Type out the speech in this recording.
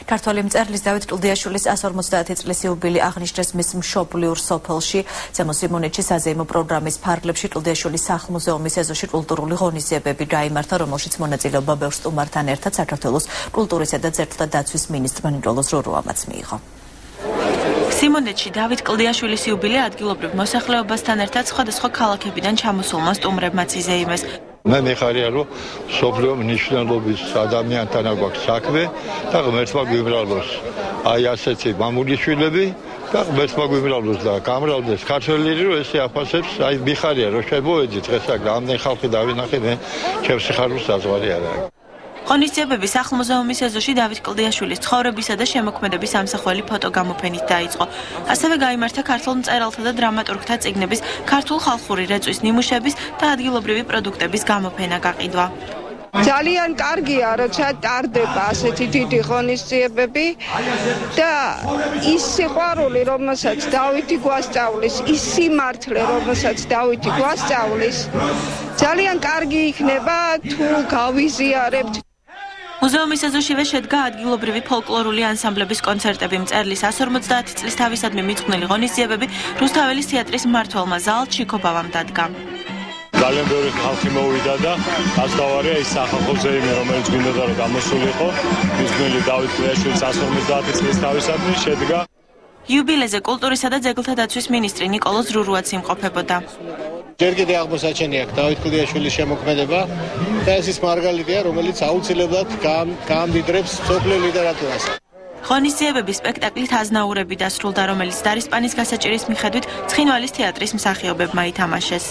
ქართველი მწერლის დავით კლდიაშვილის 150 წლის იუბილე აღნიშნეს მის მშობლიურ სოფელში. ზემო სიმონეთში საზეიმო პროგრამის ფარგლებში კლდიაშვილის სახლ-მუზეუმის ეზოში კულტურული ღონისძიებები გაიმართა, რომელშიც მონაწილეობა ბევრ სტუმართან ერთად საქართველოს კულტურისა და ძეგლთა დაცვის მინისტრმა ნიკოლოზ როროამაც მიიღო. სიმონეთში დავით კლდიაშვილის იუბილე ადგილობრივ მოსახლეობასთან ერთად სხვადასხვა ქალაქებიდან ჩამოსულმა სტუმრებმაც იზეიმეს. მე მიხარია რომ სოფლიო მნიშვნელობის ადამიანთან აქვს საქმე და ღმერთმა გვიმრავლოს აი ასეთი მამული შვილები და ღმერთმა გვიმრავლოს და გამრავლდეს ქართველი რომ ესე აფასებს აი მიხარია რომ შემოვედი დღეს აქ ამდენ ხალხი დავინახე მე ჩემს სიხარულს საზღვარი არ არის. ღონისძიებები სახლ-მუზეუმის ეზოში დავით კლდიაშვილის ცხოვრებისა და შემოქმედების ამსახველი ფოტოგამოფენით დაიწყო. ასევე გაიმართა ქართულ მწერალთა და დრამატურგთა წიგნების, ქართულ ხალხური რეწვის ნიმუშების და ადგილობრივი პროდუქტების გამოფენა გაყიდვა. ძალიან კარგია, როცა ტარდება ასეთი დიდი ღონისძიებები და ის სიყვარული, რომელსაც დავითი გვასწავლის, ის სიმართლე, რომელსაც დავითი გვასწავლის, ძალიან კარგი იქნება თუ გავიზიარებთ. მუზეუმის ეზოშივე შედგა ადგილობრივი ფოლკლორული ანსამბლების კონცერტები, მწერლის 150 წლის თავისადმი მიწყვნილი ღონისძიებები რუსთაველის თეატრის მმართველმა ზალ ჩიქობავამ დადგა. ძალიან ბევრი ხალხი მოვიდა და ასდავარია ის სახალხო ზეიმი, რომელიც გვინდოდა რომ გამოსულიყო, მიწყვნილი დავით კლდიაშვილის 150 წლის თავისადმი შედგა. იუბილეზე კულტურისა და ძეგლთა დაცვის მინისტრი ნიკოლოზ რურუაც იმყოფებოდა. ჯერ კიდევ აღმოსაჩენია დავით კლდიაშვილის შემოქმედება და ეს ის მარგალიტია, რომელიც აუცილებლად გაამდიდრებს მსოფლიო ლიტერატურას. ღონისძიებები სპექტაკლით აზნაურები დასრულდა, რომელიც დარისპანის გასაჭირის მიხედვით ცხინვალის თეატრის მსახიობებმა ითამაშეს.